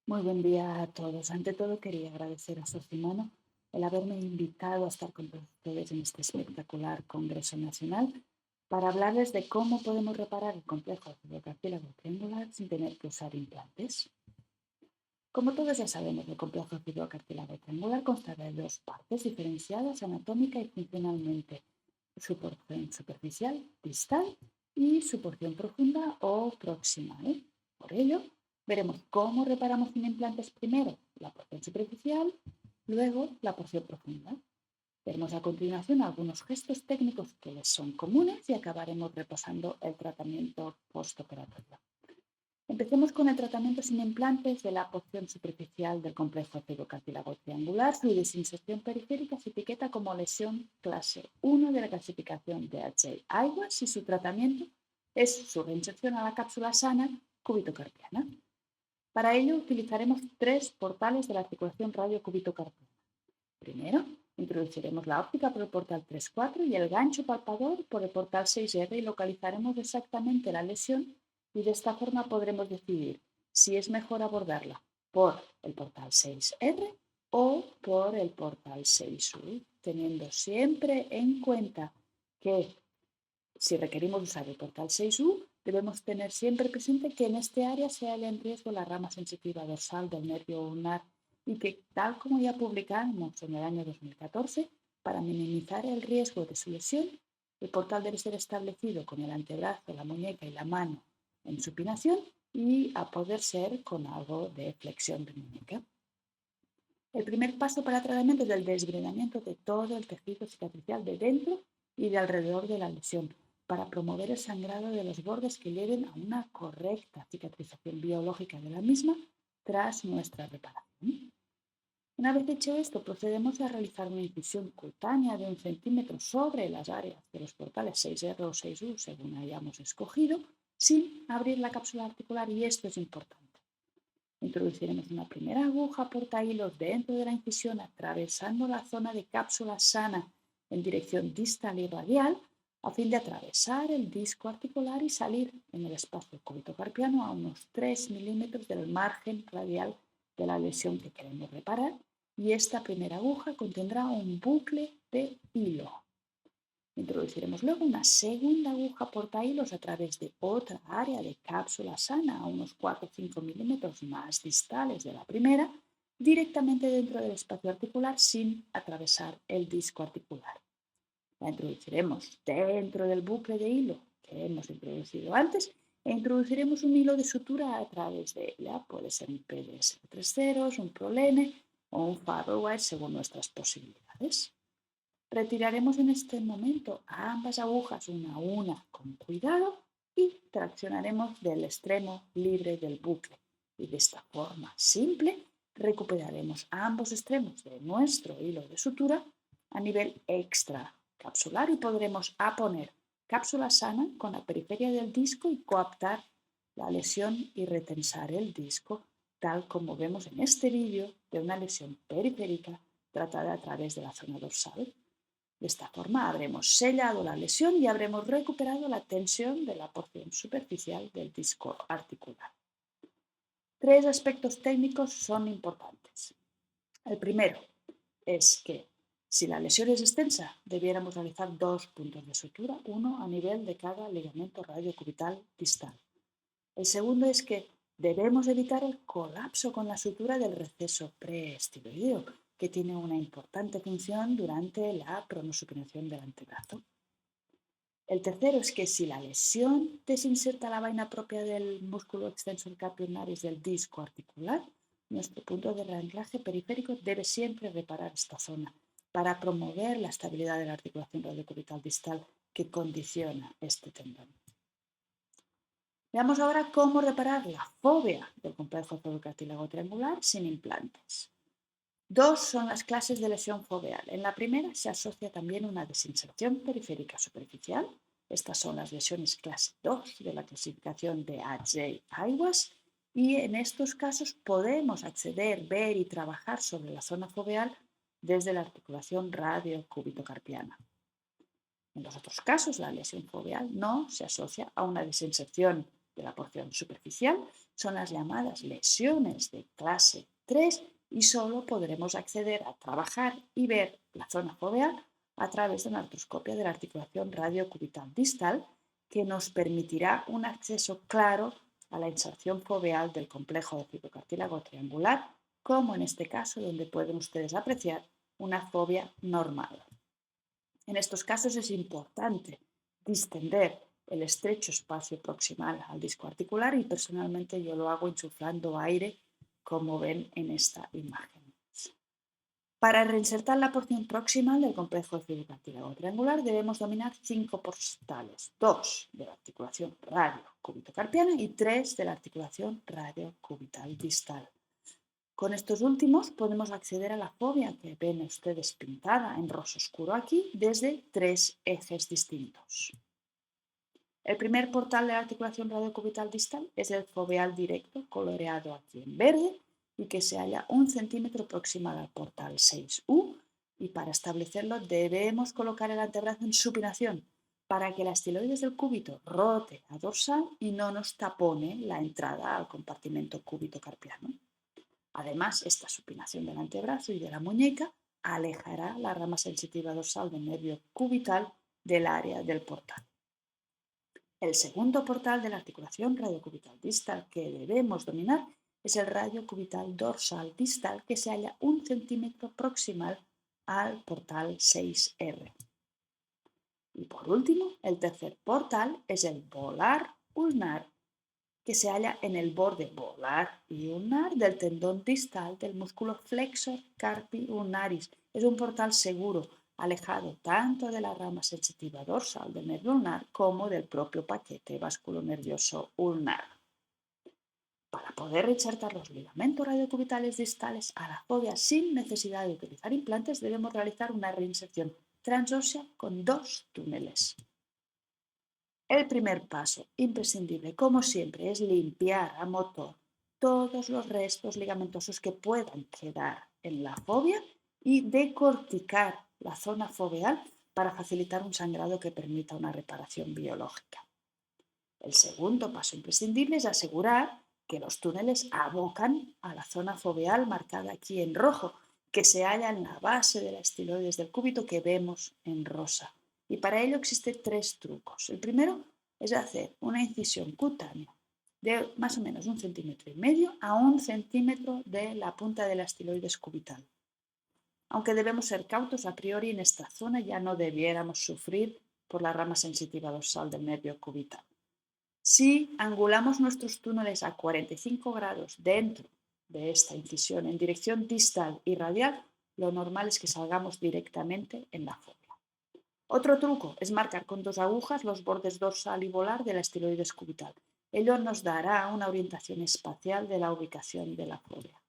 Muy buen día a todos. Ante todo, quería agradecer a Socimano el haberme invitado a estar con ustedes en este espectacular Congreso Nacional para hablarles de cómo podemos reparar el complejo fibrocartílago triangular sin tener que usar implantes. Como todos ya sabemos, el complejo fibrocartílago triangular consta de dos partes diferenciadas anatómica y funcionalmente: su porción superficial, distal, y su porción profunda o proximal. Por ello, veremos cómo reparamos sin implantes primero la porción superficial, luego la porción profunda. Veremos a continuación algunos gestos técnicos que les son comunes y acabaremos repasando el tratamiento postoperatorio. Empecemos con el tratamiento sin implantes de la porción superficial del complejo fibrocartílago triangular. Su desinserción periférica se etiqueta como lesión clase 1 de la clasificación de H-IWAS y su tratamiento es su reinserción a la cápsula sana cúbito-carpiana. Para ello utilizaremos tres portales de la articulación radio-cúbito-carpiana. Primero, introduciremos la óptica por el portal 3-4 y el gancho palpador por el portal 6R y localizaremos exactamente la lesión, y de esta forma podremos decidir si es mejor abordarla por el portal 6R o por el portal 6U, teniendo siempre en cuenta que si requerimos usar el portal 6U, debemos tener siempre presente que en este área se halla en riesgo la rama sensitiva dorsal del nervio ulnar y que, tal como ya publicamos en el año 2014, para minimizar el riesgo de su lesión, el portal debe ser establecido con el antebrazo, la muñeca y la mano en supinación y, a poder ser, con algo de flexión de muñeca. El primer paso para el tratamiento es el desbridamiento de todo el tejido cicatricial de dentro y de alrededor de la lesión, para promover el sangrado de los bordes que lleven a una correcta cicatrización biológica de la misma tras nuestra reparación. Una vez hecho esto, procedemos a realizar una incisión cutánea de 1 centímetro sobre las áreas de los portales 6R o 6U, según hayamos escogido, sin abrir la cápsula articular, y esto es importante. Introduciremos una primera aguja portahilos dentro de la incisión, atravesando la zona de cápsula sana en dirección distal y radial, a fin de atravesar el disco articular y salir en el espacio cúbito-carpiano a unos 3 milímetros del margen radial de la lesión que queremos reparar, y esta primera aguja contendrá un bucle de hilo. Introduciremos luego una segunda aguja portahilos a través de otra área de cápsula sana a unos 4 o 5 milímetros más distales de la primera, directamente dentro del espacio articular sin atravesar el disco articular. La introduciremos dentro del bucle de hilo que hemos introducido antes e introduciremos un hilo de sutura a través de ella. Puede ser un PDS de 3 ceros, un Prolene o un Farrowwire según nuestras posibilidades. Retiraremos en este momento ambas agujas una a una con cuidado y traccionaremos del extremo libre del bucle. Y de esta forma simple recuperaremos ambos extremos de nuestro hilo de sutura a nivel extracapsular y podremos aponer cápsula sana con la periferia del disco y coaptar la lesión y retensar el disco, tal como vemos en este vídeo de una lesión periférica tratada a través de la zona dorsal. De esta forma habremos sellado la lesión y habremos recuperado la tensión de la porción superficial del disco articular. Tres aspectos técnicos son importantes. El primero es que, si la lesión es extensa, debiéramos realizar 2 puntos de sutura, uno a nivel de cada ligamento radiocubital distal. El segundo es que debemos evitar el colapso con la sutura del receso preestiloideo, que tiene una importante función durante la pronosupinación del antebrazo. El tercero es que, si la lesión desinserta la vaina propia del músculo extensor carpio ulnaris del disco articular, nuestro punto de reanclaje periférico debe siempre reparar esta zona para promover la estabilidad de la articulación radiocubital distal que condiciona este tendón. Veamos ahora cómo reparar la fobia del complejo fibrocartílago triangular sin implantes. Dos son las clases de lesión foveal. En la primera se asocia también una desinserción periférica superficial. Estas son las lesiones clase 2 de la clasificación de AJ-IWAS, y en estos casos podemos acceder, ver y trabajar sobre la zona foveal desde la articulación radio-cúbito-carpiana. En los otros casos, la lesión foveal no se asocia a una desinserción de la porción superficial son las llamadas lesiones de clase 3 y solo podremos acceder a trabajar y ver la zona foveal a través de una artroscopia de la articulación radiocubital distal que nos permitirá un acceso claro a la inserción foveal del complejo de cigocartílago triangular, como en este caso donde pueden ustedes apreciar una fovea normal. En estos casos es importante distender el estrecho espacio proximal al disco articular y personalmente yo lo hago insuflando aire, como ven en esta imagen. Para reinsertar la porción proximal del complejo cigocartílago triangular debemos dominar 5 portales, 2 de la articulación radio-cúbito-carpiana y 3 de la articulación radio-cubital distal. Con estos últimos podemos acceder a la fovea que ven ustedes pintada en rosa oscuro aquí desde 3 ejes distintos. El primer portal de la articulación radiocubital distal es el foveal directo, coloreado aquí en verde, y que se halla 1 centímetro proximal al portal 6U, y para establecerlo debemos colocar el antebrazo en supinación para que la estiloides del cúbito rote a dorsal y no nos tapone la entrada al compartimento cúbito-carpiano. Además, esta supinación del antebrazo y de la muñeca alejará la rama sensitiva dorsal del nervio cubital del área del portal. El segundo portal de la articulación radiocubital distal que debemos dominar es el radiocubital dorsal distal que se halla 1 centímetro proximal al portal 6R. Y por último, el tercer portal es el volar ulnar que se halla en el borde volar y ulnar del tendón distal del músculo flexor carpi ulnaris. Es un portal seguro, alejado tanto de la rama sensitiva dorsal del nervio ulnar como del propio paquete vasculonervioso ulnar. Para poder reinsertar los ligamentos radiocubitales distales a la fovea sin necesidad de utilizar implantes, debemos realizar una reinserción transósea con 2 túneles. El primer paso, imprescindible, como siempre, es limpiar a motor todos los restos ligamentosos que puedan quedar en la fovea y decorticar la zona foveal para facilitar un sangrado que permita una reparación biológica. El segundo paso imprescindible es asegurar que los túneles abocan a la zona foveal marcada aquí en rojo, que se halla en la base de la estiloides del cúbito que vemos en rosa. Y para ello existen 3 trucos. El primero es hacer una incisión cutánea de más o menos 1,5 centímetros a 1 centímetro de la punta de la estiloides cubital. Aunque debemos ser cautos a priori, en esta zona ya no debiéramos sufrir por la rama sensitiva dorsal del nervio cubital. Si angulamos nuestros túneles a 45 grados dentro de esta incisión en dirección distal y radial, lo normal es que salgamos directamente en la fovea. Otro truco es marcar con 2 agujas los bordes dorsal y volar de la estiloides cubital. Ello nos dará una orientación espacial de la ubicación de la fovea.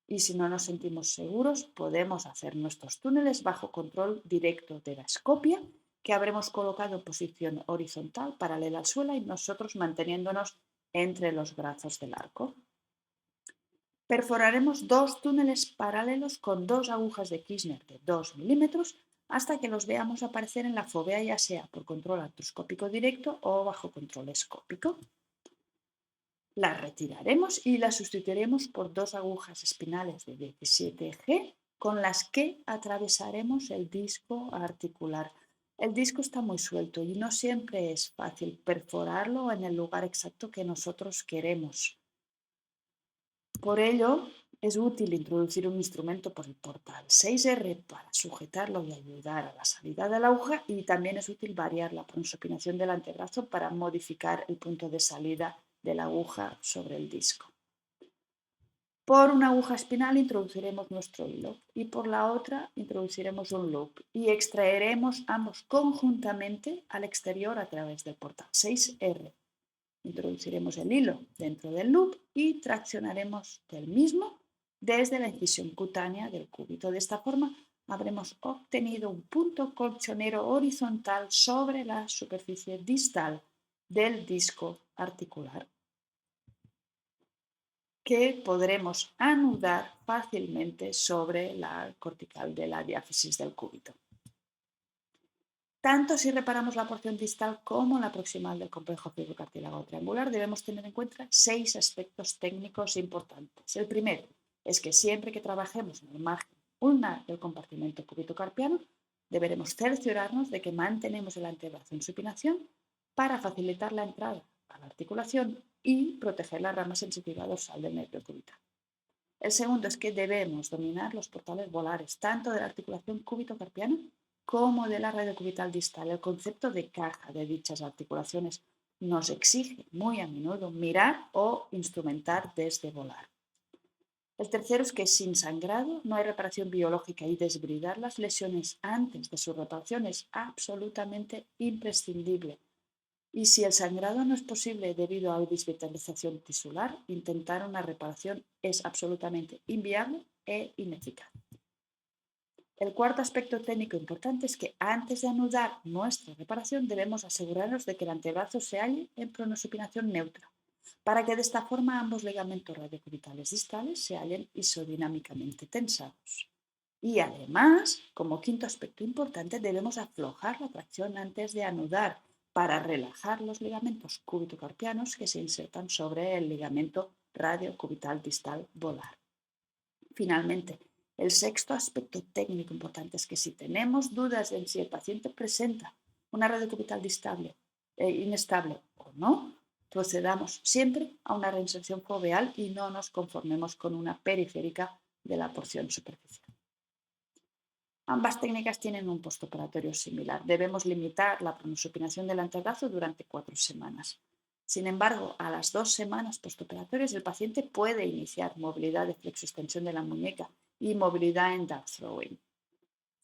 Y si no nos sentimos seguros, podemos hacer nuestros túneles bajo control directo de la escopia, que habremos colocado en posición horizontal paralela al suelo y nosotros manteniéndonos entre los brazos del arco. Perforaremos 2 túneles paralelos con 2 agujas de Kirchner de 2 milímetros hasta que los veamos aparecer en la fovea, ya sea por control artroscópico directo o bajo control escópico. Las retiraremos y las sustituiremos por 2 agujas espinales de 17 G con las que atravesaremos el disco articular. El disco está muy suelto y no siempre es fácil perforarlo en el lugar exacto que nosotros queremos. Por ello, es útil introducir un instrumento por el portal 6R para sujetarlo y ayudar a la salida de la aguja, y también es útil variar la prosopinación del antebrazo para modificar el punto de salida de la aguja sobre el disco. Por una aguja espinal introduciremos nuestro hilo y por la otra introduciremos un loop y extraeremos ambos conjuntamente al exterior a través del portal 6R. Introduciremos el hilo dentro del loop y traccionaremos del mismo desde la incisión cutánea del cúbito. De esta forma habremos obtenido un punto colchonero horizontal sobre la superficie distal del disco articular que podremos anudar fácilmente sobre la cortical de la diáfisis del cúbito. Tanto si reparamos la porción distal como la proximal del complejo fibrocartílago triangular, debemos tener en cuenta 6 aspectos técnicos importantes. El primero es que siempre que trabajemos en el margen ulnar del compartimento cúbito-carpiano, deberemos cerciorarnos de que mantenemos el antebrazo en supinación para facilitar la entrada a la articulación y proteger la rama sensitiva dorsal del nervio cubital. El segundo es que debemos dominar los portales volares, tanto de la articulación cúbito-carpiana como de la radiocubital distal. El concepto de caja de dichas articulaciones nos exige muy a menudo mirar o instrumentar desde volar. El tercero es que sin sangrado no hay reparación biológica y desbridar las lesiones antes de su reparación es absolutamente imprescindible. Y si el sangrado no es posible debido a desvitalización tisular, intentar una reparación es absolutamente inviable e ineficaz. El cuarto aspecto técnico importante es que antes de anudar nuestra reparación debemos asegurarnos de que el antebrazo se halle en pronosupinación neutra, para que de esta forma ambos ligamentos radiocubitales distales se hallen isodinámicamente tensados. Y además, como quinto aspecto importante, debemos aflojar la tracción antes de anudar para relajar los ligamentos cúbito-carpianos que se insertan sobre el ligamento radiocubital distal volar. Finalmente, el sexto aspecto técnico importante es que si tenemos dudas en si el paciente presenta una radiocubital inestable o no, procedamos siempre a una reinserción foveal y no nos conformemos con una periférica de la porción superficial. Ambas técnicas tienen un postoperatorio similar. Debemos limitar la pronosupinación del antebrazo durante 4 semanas. Sin embargo, a las 2 semanas postoperatorias el paciente puede iniciar movilidad de flexoextensión de la muñeca y movilidad en dart throwing.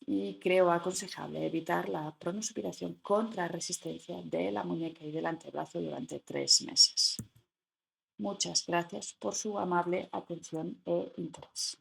Y creo aconsejable evitar la pronosupinación contra resistencia de la muñeca y del antebrazo durante 3 meses. Muchas gracias por su amable atención e interés.